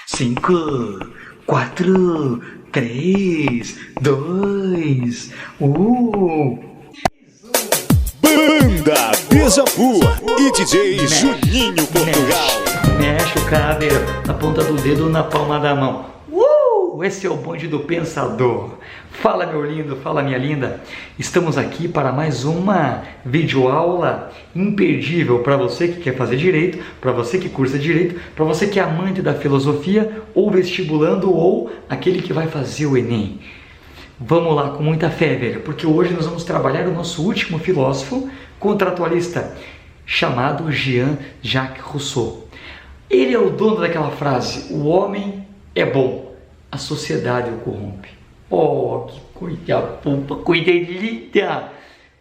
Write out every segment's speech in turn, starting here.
5, 4, 3, 2, 1. Banda Beija-Flor e DJ Juninho Portugal. Mexe o caveiro na ponta do dedo na palma da mão. Esse é o bonde do pensador. Fala, meu lindo, fala, minha linda. Estamos aqui para mais uma videoaula imperdível para você que quer fazer direito, para você que cursa direito, para você que é amante da filosofia, ou vestibulando, ou aquele que vai fazer o Enem. Vamos lá, com muita fé, velho, porque hoje nós vamos trabalhar o nosso último filósofo contratualista, chamado Jean-Jacques Rousseau. Ele é o dono daquela frase: o homem é bom, a sociedade o corrompe. Oh, que coisa fofa, coisa linda!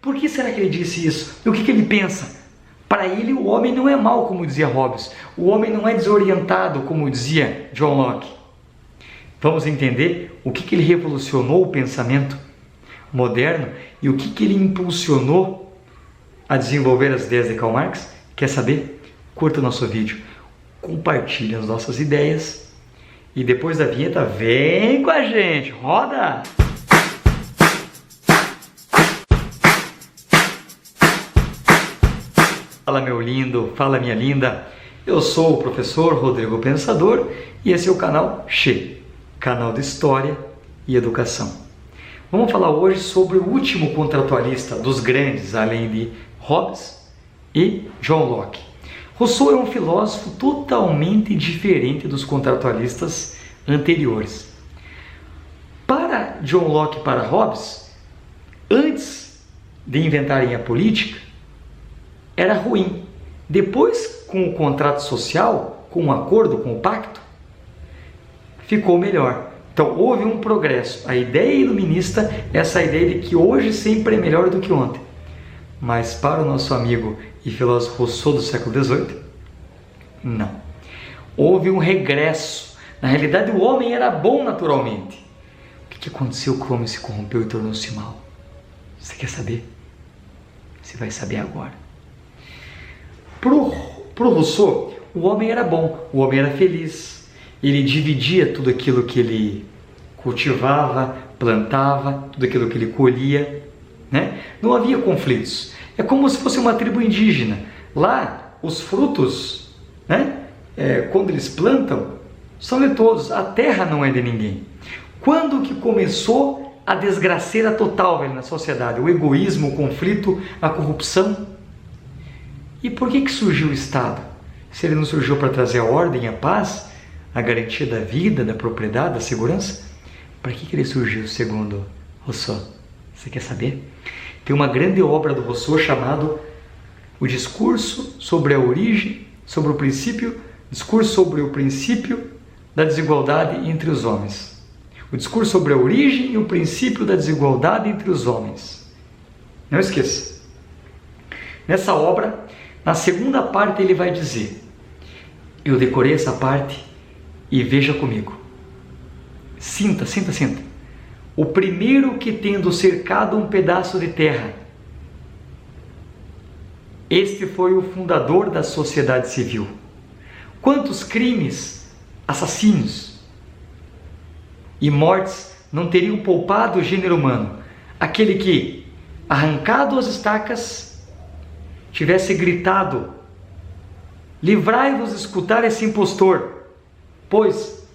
Por que será que ele disse isso? E o que ele pensa? Para ele, o homem não é mau, como dizia Hobbes. O homem não é desorientado, como dizia John Locke. Vamos entender o que ele revolucionou o pensamento moderno e o que ele impulsionou a desenvolver as ideias de Karl Marx? Quer saber? Curta o nosso vídeo, compartilhe as nossas ideias e depois da vinheta, vem com a gente, roda! Fala, meu lindo, fala, minha linda. Eu sou o professor Rodrigo Pensador e esse é o canal Che, canal de História e Educação. Vamos falar hoje sobre o último contratualista dos grandes, além de Hobbes e John Locke. Rousseau é um filósofo totalmente diferente dos contratualistas anteriores. Para John Locke e para Hobbes, antes de inventarem a política, era ruim. Depois, com o contrato social, com o acordo, com o pacto, ficou melhor. Então, houve um progresso. A ideia iluminista é essa ideia de que hoje sempre é melhor do que ontem. Mas para o nosso amigo e filósofo Rousseau do século XVIII, não. Houve um regresso. Na realidade, o homem era bom naturalmente. O que aconteceu que o homem se corrompeu e tornou-se mal? Você quer saber? Você vai saber agora. Pro Rousseau, o homem era bom, o homem era feliz. Ele dividia tudo aquilo que ele cultivava, plantava, tudo aquilo que ele colhia, né? Não havia conflitos. É como se fosse uma tribo indígena. Lá, os frutos, né? Quando eles plantam, são de todos. A terra não é de ninguém. Quando que começou a desgraceira total, velho, na sociedade? O egoísmo, o conflito, a corrupção. E por que surgiu o Estado? Se ele não surgiu para trazer a ordem, a paz, a garantia da vida, da propriedade, da segurança, para que ele surgiu, segundo Rousseau? Você quer saber? Tem uma grande obra do Rousseau chamado O Discurso sobre a Origem, sobre o Princípio, Discurso sobre o Princípio da Desigualdade entre os Homens. O Discurso sobre a Origem e o Princípio da Desigualdade entre os Homens. Não esqueça. Nessa obra, na segunda parte, ele vai dizer, eu decorei essa parte e veja comigo. Sinta. O primeiro que, tendo cercado um pedaço de terra, este foi o fundador da sociedade civil. Quantos crimes, assassínios e mortes não teriam poupado o gênero humano? Aquele que, arrancado as estacas, tivesse gritado, livrai-vos de escutar esse impostor, pois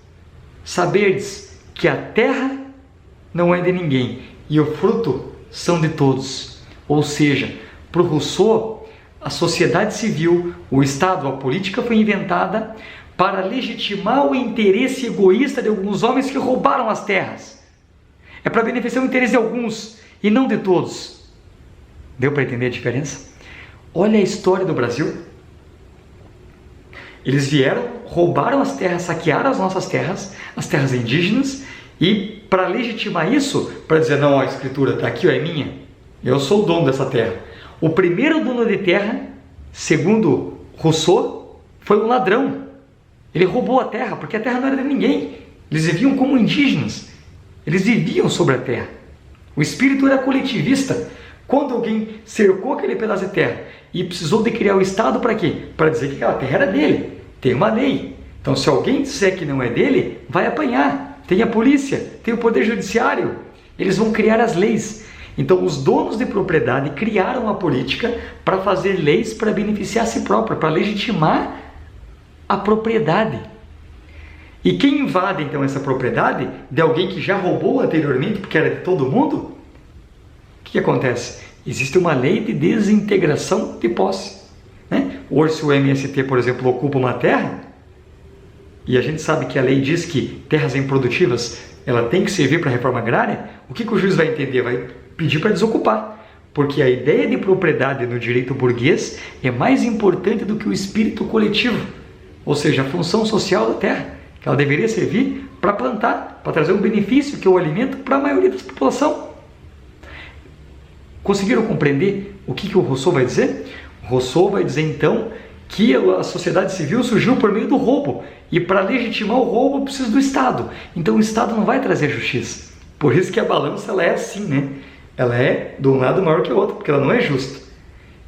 saberdes que a terra não é de ninguém e o fruto são de todos. Ou seja, para o Rousseau, a sociedade civil, o Estado, a política foi inventada para legitimar o interesse egoísta de alguns homens que roubaram as terras. É para beneficiar o interesse de alguns e não de todos. Deu para entender a diferença? Olha a história do Brasil. Eles vieram, roubaram as terras, saquearam as nossas terras, as terras indígenas, e para legitimar isso, para dizer, não, a escritura está aqui, ó, é minha, eu sou o dono dessa terra. O primeiro dono de terra, segundo Rousseau, foi um ladrão. Ele roubou a terra, porque a terra não era de ninguém. Eles viviam como indígenas. Eles viviam sobre a terra. O espírito era coletivista. Quando alguém cercou aquele pedaço de terra e precisou de criar o Estado para quê? Para dizer que aquela terra era dele. Tem uma lei. Então, Então, se alguém disser que não é dele, vai apanhar. Tem a polícia, tem o poder judiciário. Eles vão criar as leis. Então, os donos de propriedade criaram a política para fazer leis para beneficiar a si próprio, para legitimar a propriedade. E quem invade, então, essa propriedade de alguém que já roubou anteriormente, porque era de todo mundo, o que acontece? Existe uma lei de desintegração de posse. Né? Hoje, se o MST, por exemplo, ocupa uma terra, e a gente sabe que a lei diz que terras improdutivas ela tem que servir para a reforma agrária, o que o juiz vai entender? Vai pedir para desocupar. Porque a ideia de propriedade no direito burguês é mais importante do que o espírito coletivo, ou seja, a função social da terra, que ela deveria servir para plantar, para trazer um benefício, que é o alimento, para a maioria da população. Conseguiram compreender o que o Rousseau vai dizer? O Rousseau vai dizer, então, que a sociedade civil surgiu por meio do roubo, e para legitimar o roubo precisa do Estado. Então o Estado não vai trazer justiça. Por isso que a balança ela é assim, né? Ela é de um lado maior que o outro, porque ela não é justa.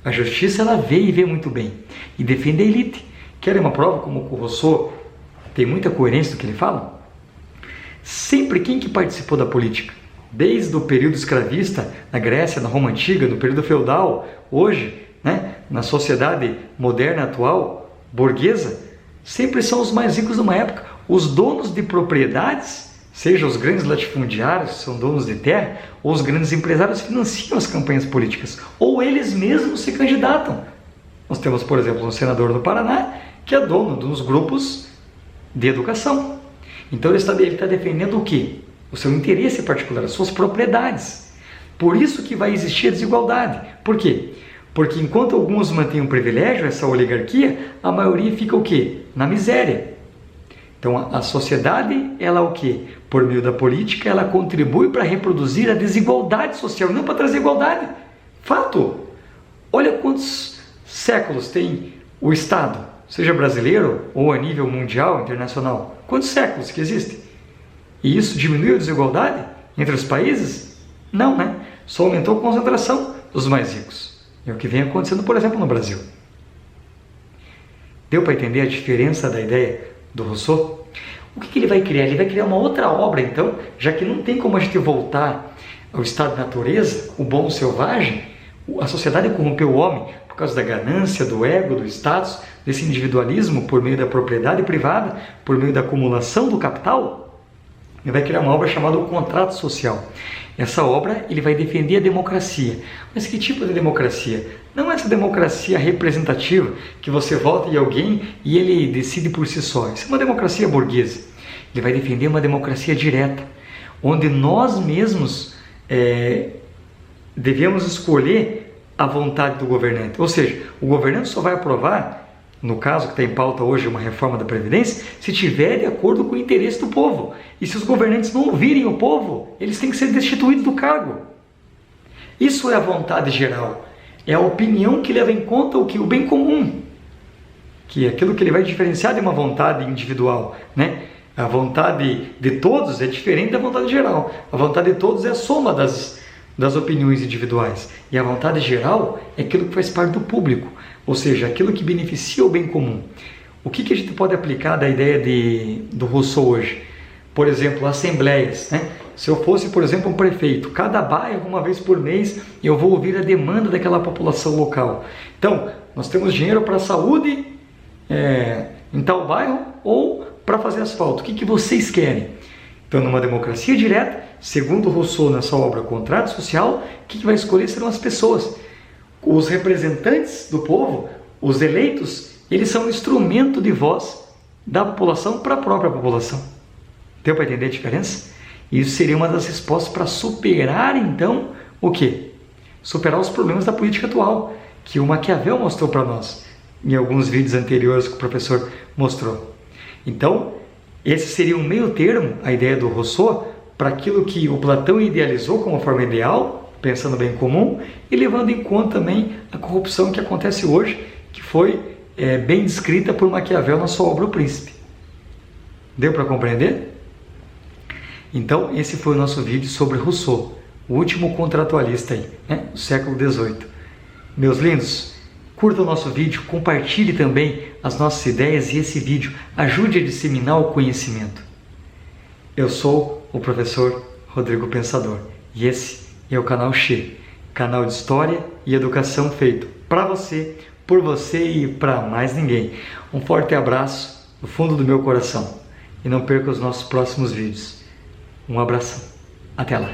A justiça ela vê e vê muito bem, e defende a elite. Querem uma prova como o Rousseau tem muita coerência do que ele fala? Sempre quem que participou da política, desde o período escravista, na Grécia, na Roma Antiga, no período feudal, hoje, né, na sociedade moderna atual, burguesa, sempre são os mais ricos de uma época. Os donos de propriedades, seja os grandes latifundiários, que são donos de terra, ou os grandes empresários financiam as campanhas políticas, ou eles mesmos se candidatam. Nós temos, por exemplo, um senador do Paraná, que é dono dos grupos de educação. Então ele está defendendo o quê? O seu interesse particular, as suas propriedades. Por isso que vai existir a desigualdade. Por quê? Porque enquanto alguns mantêm um privilégio, essa oligarquia, a maioria fica o quê? Na miséria. Então a sociedade, ela o quê? Por meio da política, ela contribui para reproduzir a desigualdade social, não para trazer igualdade. Fato! Olha quantos séculos tem o Estado, seja brasileiro ou a nível mundial, internacional. Quantos séculos que existe? E isso diminuiu a desigualdade entre os países? Não, né? Só aumentou a concentração dos mais ricos. É o que vem acontecendo, por exemplo, no Brasil. Deu para entender a diferença da ideia do Rousseau? O que ele vai criar? Ele vai criar uma outra obra, então, já que não tem como a gente voltar ao estado de natureza, o bom selvagem, a sociedade corrompeu o homem por causa da ganância, do ego, do status, desse individualismo por meio da propriedade privada, por meio da acumulação do capital. Ele vai criar uma obra chamada O Contrato Social. Essa obra ele vai defender a democracia. Mas que tipo de democracia? Não essa democracia representativa, que você vota em alguém e ele decide por si só. Isso é uma democracia burguesa. Ele vai defender uma democracia direta, onde nós mesmos devemos escolher a vontade do governante. Ou seja, o governante só vai aprovar, no caso que está em pauta hoje uma reforma da Previdência, se tiver de acordo com o interesse do povo. E se os governantes não ouvirem o povo, eles têm que ser destituídos do cargo. Isso é a vontade geral. É a opinião que leva em conta o bem comum, que é aquilo que ele vai diferenciar de uma vontade individual, né? A vontade de todos é diferente da vontade geral. A vontade de todos é a soma das opiniões individuais. E a vontade geral é aquilo que faz parte do público, ou seja, aquilo que beneficia o bem comum. O que a gente pode aplicar da ideia do Rousseau hoje? Por exemplo, assembleias, né? Se eu fosse, por exemplo, um prefeito, cada bairro, uma vez por mês, eu vou ouvir a demanda daquela população local. Então, nós temos dinheiro para a saúde em tal bairro ou para fazer asfalto. O que vocês querem? Então, numa democracia direta, segundo Rousseau, nessa obra Contrato Social, o que vai escolher serão as pessoas. Os representantes do povo, os eleitos, eles são um instrumento de voz da população para a própria população. Deu para entender a diferença? Isso seria uma das respostas para superar, então, o quê? Superar os problemas da política atual, que o Maquiavel mostrou para nós, em alguns vídeos anteriores que o professor mostrou. Então, esse seria um meio termo, a ideia do Rousseau, para aquilo que o Platão idealizou como forma ideal, pensando no bem comum, e levando em conta também a corrupção que acontece hoje, que foi bem descrita por Maquiavel na sua obra O Príncipe. Deu para compreender? Então, esse foi o nosso vídeo sobre Rousseau, o último contratualista aí, né, do século XVIII. Meus lindos, Curta o nosso vídeo, compartilhe também as nossas ideias e esse vídeo ajude a disseminar o conhecimento. Eu sou o professor Rodrigo Pensador e esse é o canal Xê, canal de história e educação feito para você, por você e para mais ninguém. Um forte abraço do fundo do meu coração e não perca os nossos próximos vídeos. Um abração. Até lá.